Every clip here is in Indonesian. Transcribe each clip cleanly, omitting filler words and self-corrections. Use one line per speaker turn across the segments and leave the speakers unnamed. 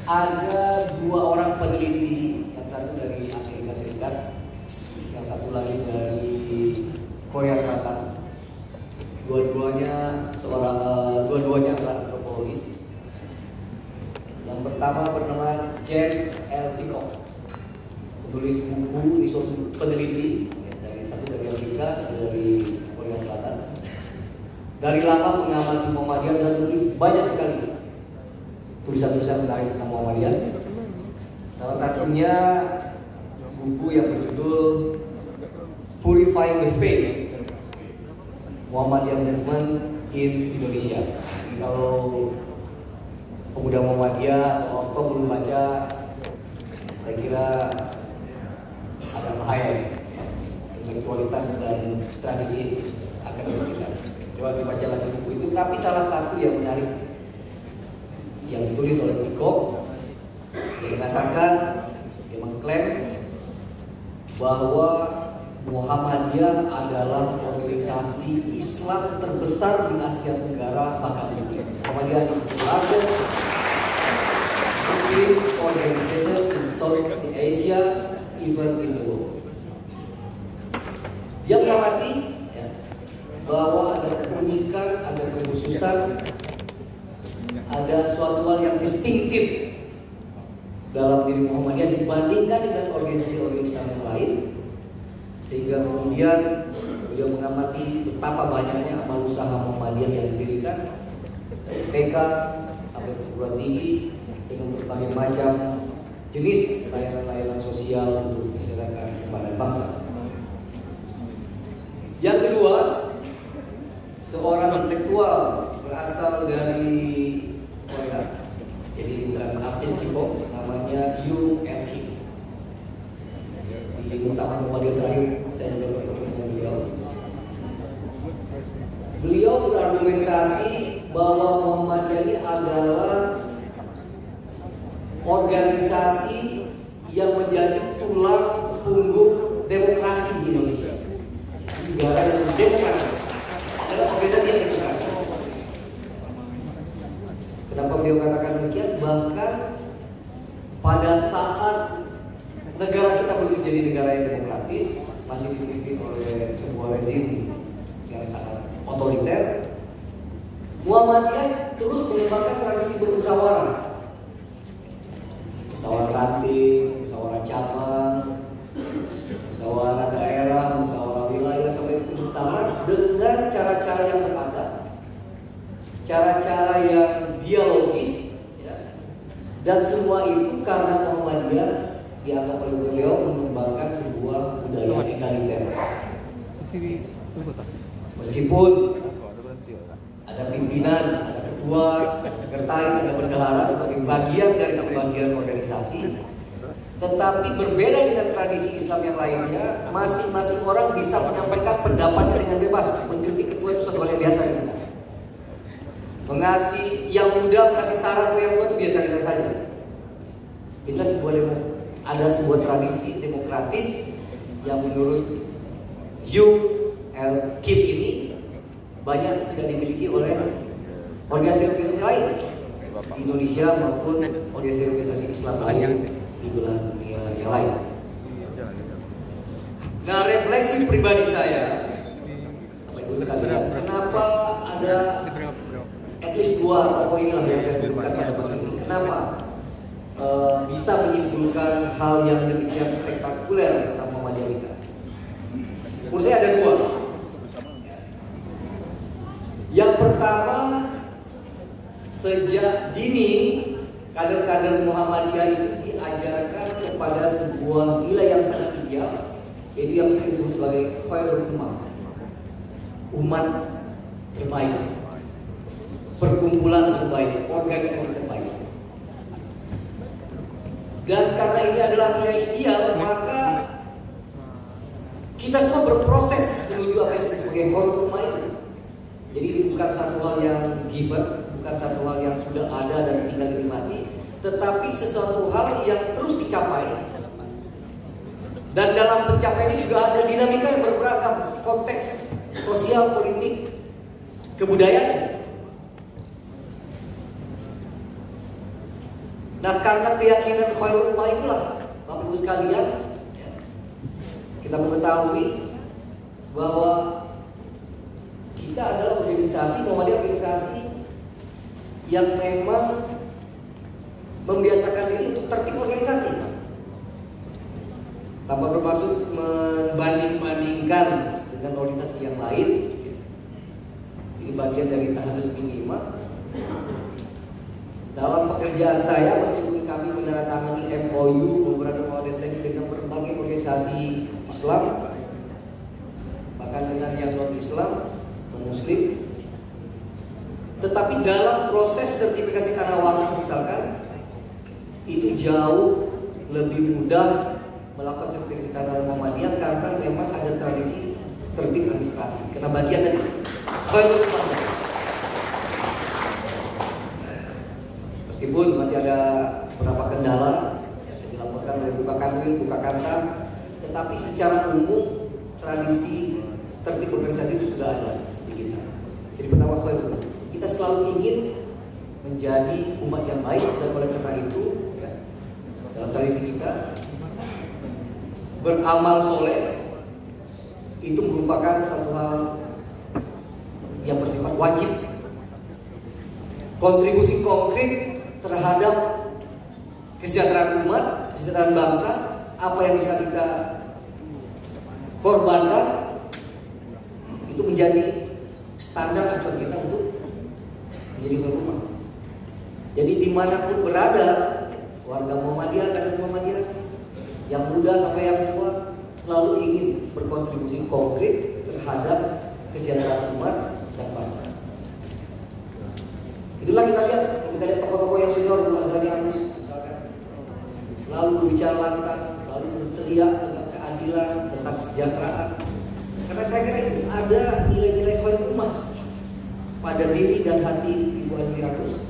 ada dua orang peneliti, yang satu dari Amerika Serikat, yang satu lagi dari Korea Selatan. Dua-duanya adalah antropologis. Yang pertama bernama James L. Peacock, penulis buku, ini suatu peneliti, satu dari Amerika, satu dari Korea Selatan. Dari lama mengamati Muhammadiyah dan menulis banyak sekali tulisan-tulisan menarik tentang Muhammadiyah. Salah satunya buku yang berjudul Purifying the Faith, Muhammadiyah Movement in Indonesia. Jadi kalau pemuda Muhammadiyah atau Okto belum baca, saya kira agak bahaya intelektualitas dan tradisi akademis kita. Coba dibaca lagi buku itu. Tapi salah satu yang menarik yang ditulis oleh Peacock, dia mengatakan, dia mengklaim bahwa Muhammadiyah adalah organisasi Islam terbesar di Asia Tenggara bahkan dunia. Muhammadiyah is the largest Muslim organization in Southeast Asia, even in the world. Dia mengamati bahwa ada keunikan, ada kekhususan, ada suatu hal yang distinktif dalam diri Muhammadiyah dibandingkan dengan organisasi-organisasi Islam yang lain, sehingga kemudian beliau mengamati betapa banyaknya amal usaha Muhammadiyah yang didirikan, TK sampai perguruan tinggi, dengan berbagai macam jenis layanan-layanan sosial untuk masyarakat kepada bangsa. Yang kedua, seorang intelektual berasal dari Korea, jadi bukan artis K-pop, namanya Yoon Eun-hee. Di muktamar Muhammadiyah terakhir saya juga bertemu dengan beliau. Beliau berargumentasi bahwa Muhammadiyah ini adalah organisasi yang menjadi tulang punggung demokrasi di Indonesia. Negara yang demokrasi adalah organisasi yang demokrasi. Kenapa beliau katakan demikian? Bahkan pada saat negara kita belum menjadi negara yang demokratis, masih dipimpin oleh sebuah rezim yang sangat otoriter, Muhammadiyah terus mengembangkan tradisi bermusyawarah, musyawarah ranting, musyawarah cabang, musyawarah daerah, musyawarah wilayah sampai muktamar dengan cara-cara yang beradab, cara-cara yang dialogis, ya. Dan semua itu karena Muhammadiyah dianggap oleh beliau mengembangkan sebuah budaya egaliter. Meskipun ada pimpinan, ada ketua, ada sekretaris, ada bendahara sebagai bagian dari pembagian organisasi, tetapi berbeda dengan tradisi Islam yang lainnya, masing-masing orang bisa menyampaikan pendapatnya dengan bebas. Mengkritik ketua itu suatu hal yang biasa. Mengasih yang muda, mengasih saran ke yang tua itu biasa-biasa saja. Inilah ada sebuah tradisi demokratis yang menurut Yoon Eun-hee ini banyak tidak dimiliki oleh organisasi-organisasi lain di Indonesia maupun organisasi Islam lain di belahan dunia yang lain. Nah, refleksi pribadi saya, kenapa ada at least dua tokoh inilah yang saya sebutkan pada waktu ini. Kenapa bisa menimbulkan hal yang demikian spektakuler tentang Muhammadiyah kita? Menurut saya ada dua. Yang pertama, sejak dini kader-kader Muhammadiyah itu diajarkan kepada sebuah nilai yang sangat ideal, yaitu yang sering disebut sebagai khairul ummah, umat terbaik, perkumpulan terbaik, organisasi terbaik. Dan karena ini adalah nilai ideal, maka kita semua berproses menuju apa yang disebut sebagai khairul ummah itu. Jadi ini bukan satu hal yang given, bukan satu hal yang sudah ada dan tinggal dinikmati, tetapi sesuatu hal yang terus dicapai. Dan dalam pencapaian ini juga ada dinamika yang beragam, konteks sosial, politik, kebudayaan. Nah, karena keyakinan khairul ummah itulah, Bapak Ibu sekalian, kita mengetahui bahwa kita adalah organisasi, Muhammadiyah organisasi yang memang membiasakan diri untuk tertib organisasi. Tanpa bermaksud membanding-bandingkan dengan organisasi yang lain. Ini bagian dari Tahadus Minimal. Dalam pekerjaan saya, meskipun kami menandatangani MOU Memorandum Understanding dengan berbagai organisasi Islam, bahkan dengan yang non-Islam, non-Muslim, tetapi dalam proses sertifikasi tanah wakaf misalkan, itu jauh lebih mudah melakukan sertifikasi tanah Muhammadiyah karena memang ada tradisi tertib administrasi. Karena bagian dari khairul ummah. Meskipun masih ada beberapa kendala yang saya dilaporkan oleh Buka Kanwil, Buka Kantor, tetapi secara umum tradisi tertib organisasi itu sudah ada di kita. Jadi pertama khairul, kita selalu ingin menjadi umat yang baik, dan oleh karena itu dalam tradisi kita beramal soleh itu merupakan satu hal yang bersifat wajib. Kontribusi konkret terhadap kesejahteraan umat, kesejahteraan bangsa, apa yang bisa kita korbankan itu menjadi standar acuan kita untuk menjadi umat. Jadi dimanapun berada, warga Muhammadiyah, kader Muhammadiyah, yang muda sampai yang tua, selalu ingin berkontribusi konkret terhadap kesejahteraan umat dan bangsa. Itulah kita lihat tokoh-tokoh yang senior, Mas Rani Agus misalkan, selalu berbicara lantang, selalu berteriak tentang keadilan, tentang kesejahteraan. Karena saya kira itu ada nilai-nilai khairul ummah pada diri dan hati Ibu Rani Agus,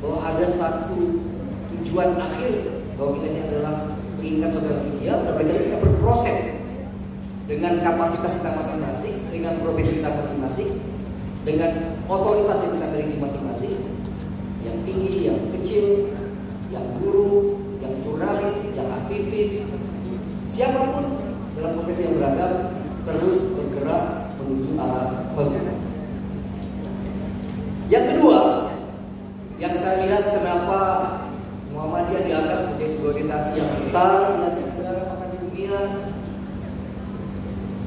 bahwa ada satu tujuan akhir, bahwa kita ini adalah mengingat saudara dunia, dan kita berproses dengan kapasitas kita masing-masing, dengan profesi kita masing-masing, dengan otoritas yang kita miliki masing-masing, yang tinggi, yang kecil, yang guru, yang jurnalis, yang aktivis, siapapun dalam profesi yang beragam, terus bergerak menuju arah khairul. Yang kedua, yang saya lihat kenapa Muhammadiyah dianggap sebagai sebuah organisasi yang besar di Asia Tenggara bahkan di dunia,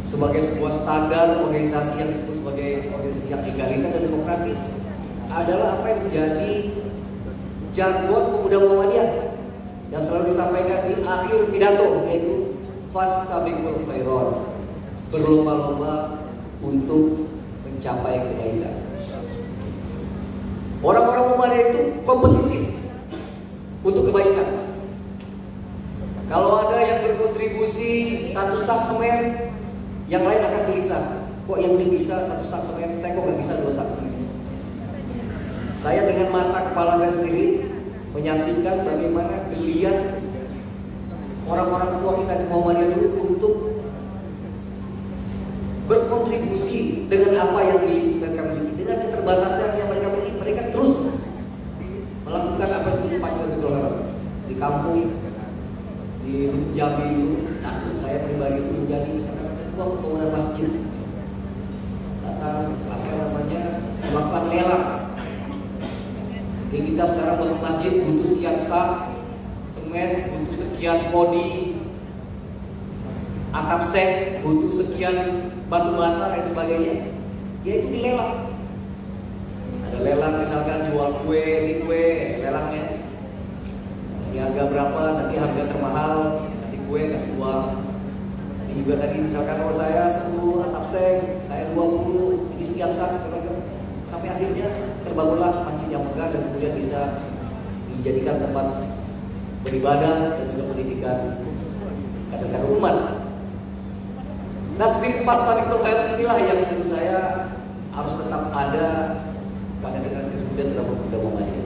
sebagai sebuah standar organisasi yang disebut sebagai organisasi yang egaliter dan demokratis, adalah apa yang menjadi jargon pemuda Muhammadiyah yang selalu disampaikan di akhir pidato, yaitu fastabiqul khairat, berlomba-lomba untuk mencapai kebaikan. Orang-orang Muhammadiyah itu kompetitif untuk kebaikan. Kalau ada yang berkontribusi 1 sak semen, yang lain akan gelisah. Kok yang dia bisa 1 sak semen, saya kok nggak bisa 2 sak semen. Saya dengan mata kepala saya sendiri menyaksikan bagaimana geliat orang-orang tua kita di Muhammadiyah dulu untuk berkontribusi dengan apa yang mereka miliki, dengan keterbatasan yang mereka miliki. Mereka terus melakukan apa yang pasti di kampung, di Jambi itu. Nah, saya pribadi itu menjadi misalkan ketua pembangunan masjid, datang melakukan lelang. Jadi kita sekarang bangun masjid butuh sekian sak semen, butuh sekian kodi, atap seng, butuh sekian batu bata dan sebagainya. Ya itu dilelang. Ada lelang misalkan jual kue, di kue, lelangnya ini harga berapa, nanti harga termahal, kasih kue, kasih uang. Ini juga tadi misalkan kalau saya 10 atap seng, saya 20, ini sekian sak, sampai akhirnya terbangunlah masjid yang megah dan kemudian bisa dijadikan tempat beribadah dan juga pendidikan kader-kader umat. Nah, spirit fastabiqul khairat inilah yang menurut saya harus tetap ada pada generasi muda terhadap pemuda Muhammadiyah.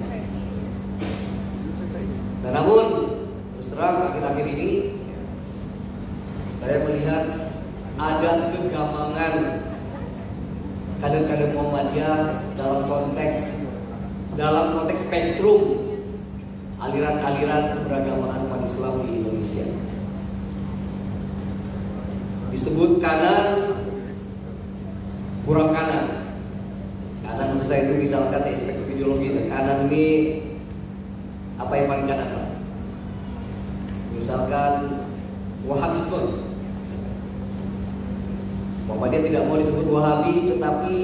Nah, namun terus terang akhir-akhir ini saya melihat ada kegamangan kader-kader Muhammadiyah dalam konteks spektrum aliran-aliran keberagamaan umat Islam di Indonesia. Disebut kanan, kurang kanan. Kanan maksud saya itu misalkan dari aspek ideologis. Kanan ini apa yang paling kanan, Pak? Misalkan Wahabisme. Muhammadiyah tidak mau disebut Wahabi, tetapi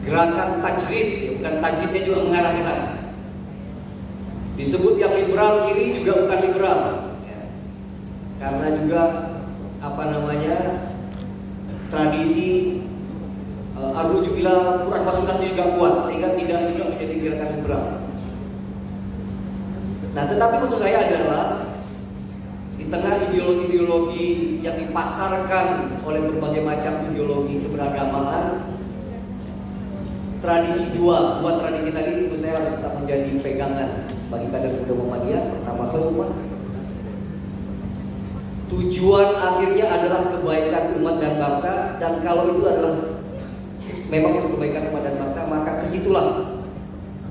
gerakan tajrid, ya bukan tajridnya juga mengarah ke sana. Disebut yang liberal kiri juga bukan liberal, ya. Karena juga tradisi Ar-Rujuk ila Quran wa Sunnah juga kuat, sehingga tidak juga menjadi gerakan liberal. Nah, tetapi maksud saya adalah di tengah ideologi-ideologi yang dipasarkan oleh berbagai macam ideologi keberagamaan, tradisi dua tradisi tadi menurut saya harus tetap menjadi pegangan bagi kader muda Muhammadiyah. Pertama, khutbah. Tujuan akhirnya adalah kebaikan umat dan bangsa, dan kalau itu adalah memang untuk kebaikan umat dan bangsa, maka kesitulah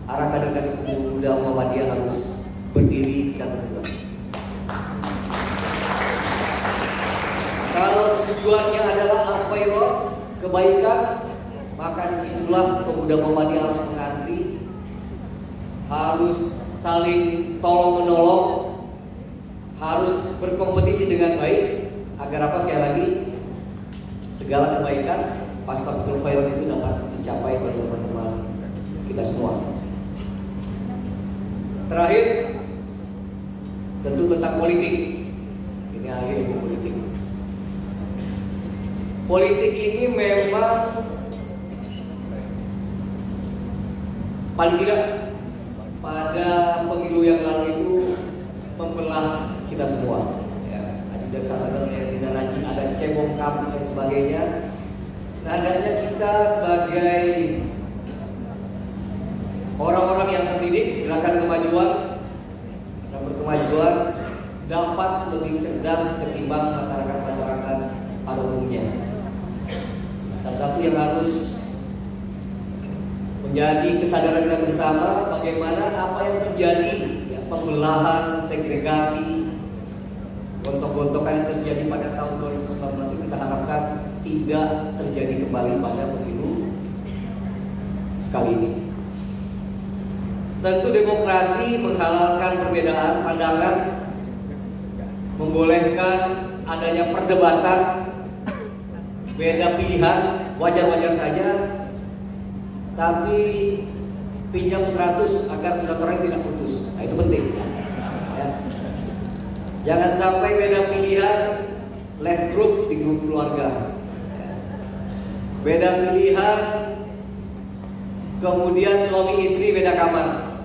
arah kader-kader muda Muhammadiyah harus berdiri dan berjuang. Kalau tujuannya adalah al-khairah, kebaikan, maka disitulah pemuda Muhammadiyah harus mengantri, harus saling tolong menolong, harus berkompetisi dengan baik, agar apa, sekali lagi, segala kebaikan Fastabiqul khairat itu dapat dicapai oleh teman-teman kita semua. Terakhir, tentu tentang politik. Ini akhir politik. Politik ini memang paling tidak pada pemilu yang lalu itu membelah kita semua. Ya, dari sana tidak lagi ada cebong kampung dan sebagainya. Nah, agaknya kita sebagai orang-orang yang terdidik, gerakan kemajuan dan berkemajuan dapat lebih cerdas ketimbang masyarakat-masyarakat pada umumnya. Salah satu yang harus menjadi kesadaran kita bersama, bagaimana apa yang terjadi, ya, pembelahan, segregasi, gontok-gontokan yang terjadi pada tahun 2019 itu kita harapkan tidak terjadi kembali pada pemilu sekali ini. Tentu demokrasi menghalalkan perbedaan pandangan, membolehkan adanya perdebatan, beda pilihan, wajar-wajar saja. Tapi pinjam 100 agar silaturahmi tidak putus. Nah, itu penting, ya. Jangan sampai beda pilihan left group di grup keluarga, ya. Beda pilihan kemudian suami istri beda kamar.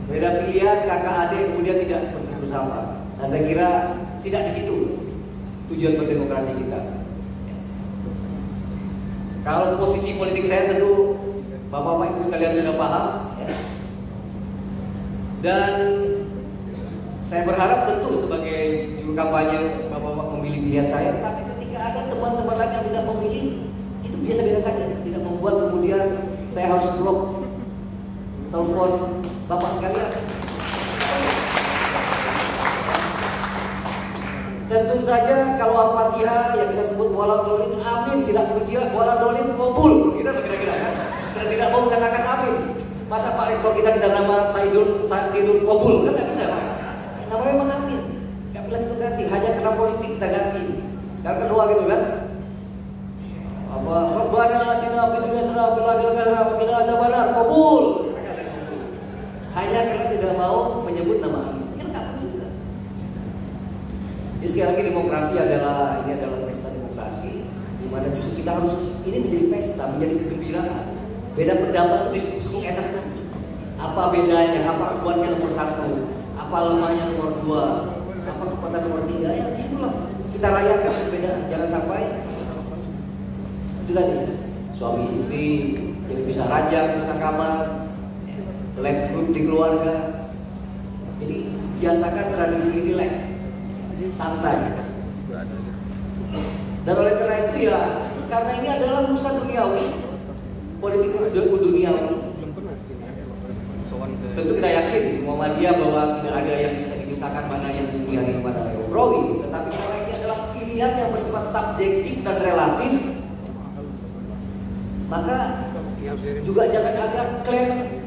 Beda pilihan kakak adik kemudian tidak bersama. Nah, saya kira tidak di situ tujuan berdemokrasi kita. Kalau posisi politik saya tentu bapak-bapak ibu sekalian sudah paham, ya. Dan saya berharap tentu sebagai juru kampanye bapak-bapak memilih pilihan saya. Tapi ketika ada teman-teman lain yang tidak memilih, itu biasa-biasa saja. Tidak membuat kemudian saya harus blok telepon bapak sekalian. Tentu saja kalau Al-Fatihah yang kita sebut wala dolin amin, tidak perlu dia wala dolin qabul, kira-kira kan? Kita tidak mau mengatakan amin. Masa Pak Rektor kita nama Saidul Qabul, kan nggak bisa, Pak. Namanya memang amin. Nggak pernah kita ganti, hanya karena politik kita ganti. Sekarang kedua gitu kan? Apa? Rabbana atina fid dunya hasanah wa fil akhirati hasanah wa qina azabannar, qabul. Hanya karena tidak mau menyebut nama amin. Jadi sekali lagi demokrasi ini adalah pesta demokrasi, di mana justru kita harus ini menjadi pesta, menjadi kegembiraan. Beda pendapat itu diskusi enak nanti. Apa bedanya? Apa kuatnya nomor 1? Apa lemahnya nomor 2? Apa kekuatan nomor 3? Ya disitulah kita rayakan perbedaan. Jangan sampai itu tadi suami istri jadi bisa rajak, bisa kamar, left group di keluarga. Jadi biasakan tradisi relax, santai. Dan oleh karena itu karena ini adalah urusan duniawi, politik itu duniawi. juga jangan ada klaim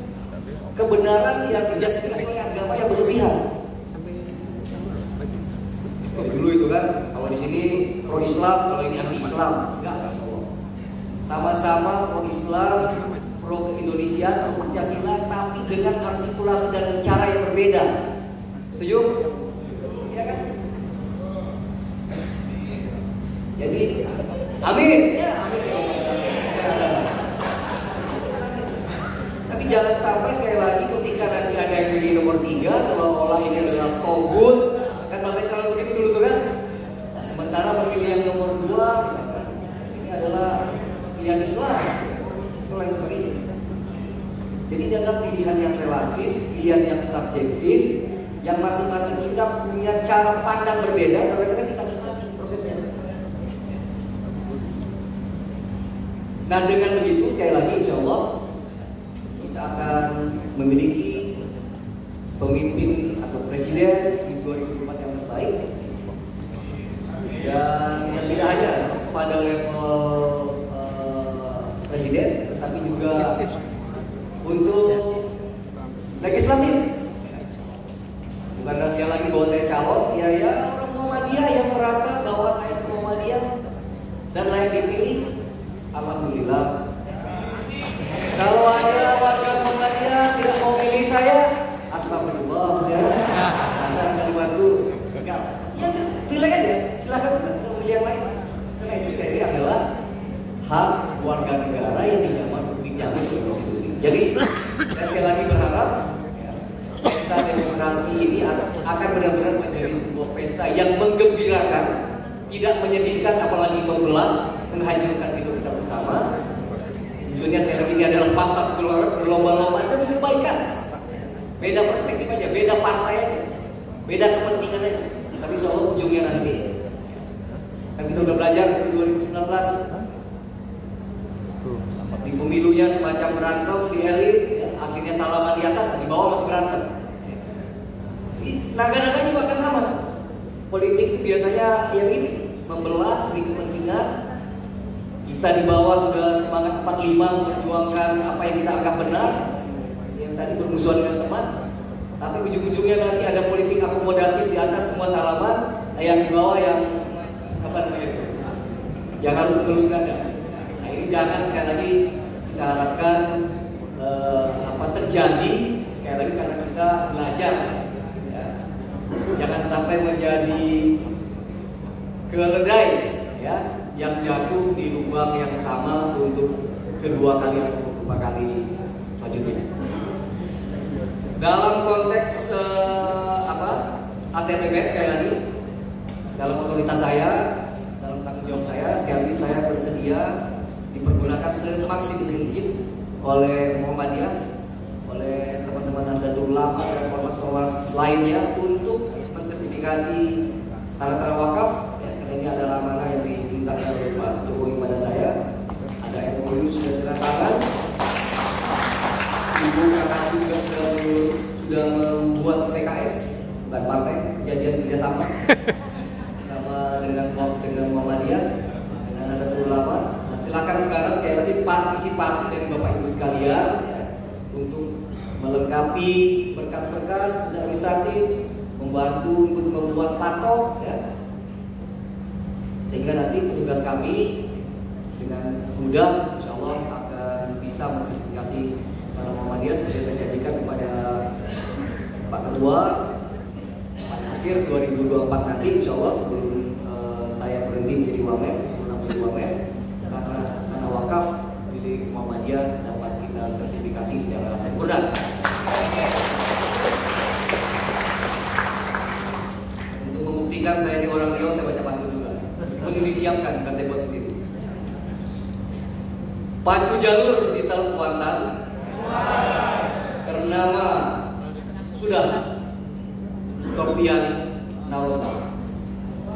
kebenaran yang dijustifikasi oleh agama yang berlebihan. Dulu itu kan, kalau di sini pro Islam, kalau ini anti Islam, enggak salah. Sama-sama pro Islam, pro Indonesia, pro Pancasila, tapi dengan artikulasi dan cara yang berbeda. Setuju? Ya kan? Jadi, amin. Ya, amin. Tapi jangan sampai sekali lagi ketika nanti ada yang pilih nomor 3 seolah-olah ini adalah togut. Kan bahasa Islam begitu dulu tuh kan. Nah, sementara pemilih yang nomor 2 misalkan ini adalah pilihan Islam, itu lain sebagainya. Jadi dianggap pilihan yang relatif, pilihan yang subjektif, yang masing-masing kita punya cara pandang berbeda, karena kita nikmati prosesnya. Nah dengan begitu sekali lagi insya Allah kita akan memiliki pemimpin atau presiden di 2024 yang terbaik, dan yang tidak hanya pada level presiden, tetapi juga untuk legislatif. Bukan rahasia lagi bahwa saya calon, ya orang Muhammadiyah yang merasa bahwa saya Muhammadiyah dan layak dipilih, alhamdulillah. Kalau ada warga Muhammadiyah tidak mau pilih saya, astagfirullah ya. Masa akan dibantu? Enggak. Ya, pilih aja. Silakan pilih yang lain. Karena itu sekali adalah hak warga negara yang dijamin oleh konstitusi. Jadi saya sekali lagi berharap ya, pesta demokrasi ini akan benar-benar menjadi sebuah pesta yang menggembirakan, tidak menyedihkan, apalagi membelah, menghancurkan hidup kita bersama. Tujuannya sekali lagi ini adalah pasta berlomba-lomba demi kebaikan. Beda perspektif aja, beda partai aja, beda kepentingan aja. Tapi soal ujungnya nanti, kan kita udah belajar di 2019. Di pemilunya semacam berantem di elit, ya, akhirnya salaman di atas, di bawah masih berantem. Naga-naga juga akan sama. Politik biasanya yang ini membelah di kepentingan. Kita di bawah sudah semangat 45 memperjuangkan apa yang kita anggap benar, yang tadi bermusuhan dengan teman. Tapi ujung-ujungnya nanti ada politik akomodatif, di atas semua salaman, yang di bawah yang apa namanya, yang harus meneruskan. Nah ini jangan sekali lagi kita harapkan apa terjadi sekali lagi karena kita belajar. Ya. Jangan sampai menjadi keledai, ya, yang jatuh di lubang yang sama untuk kedua kali atau beberapa kali selanjutnya. Dalam konteks ATTBN sekali lagi, dalam otoritas saya, dalam tanggung jawab saya, sekali lagi saya bersedia dipergunakan semaksimal mungkin oleh Muhammadiyah, oleh teman-teman Nahdlatul Ulama dan ormas-ormas lainnya untuk mensertifikasi tanah-tanah wakaf. Ya, karena ini adalah amanah yang dimintakan oleh Pak Jokowi kepada saya. Ada MOU sudah tanda tangan. Ibu kakak juga sudah membuat PKS, bukan partai, perjanjian kerjasama sama dengan Muhammadiyah, dengan Nahdlatul Ulama. Nah, silakan sekarang sekali lagi partisipasi dari Bapak Ibu sekalian ya, untuk melengkapi berkas-berkas administratif, membantu untuk membuat patok ya, sehingga nanti petugas kami dengan mudah insya Allah akan bisa mensertifikasi tanah Muhammadiyah seperti saya janjikan kepada Pak Ketua pada akhir 2024 nanti insya Allah, sebelum saya berhenti menjadi wamen, menjadi wamen, tanah wakaf milik Muhammadiyah dapat kita sertifikasi secara sempurna. Untuk membuktikan saya ini orang Riau, saya baca pantun juga. Meskipun ini disiapkan, bukan saya buat sendiri. Pacu jalur di Teluk Kuantan, ternama sudah Kopian Narosa.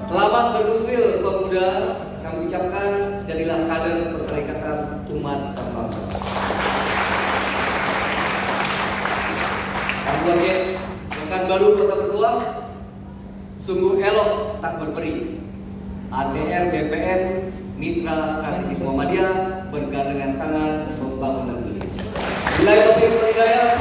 Selamat bermuslim pemuda, kami ucapkan jadilah kader perserikatan umat dan bangsa. Kabupaten Pekanbaru Kota Berkuah, sungguh elok tak berperi. ATR BPN Mitra Strategis Muhammadiyah bergandengan tangan membangun negeri. Bila taufiq wal hidayah.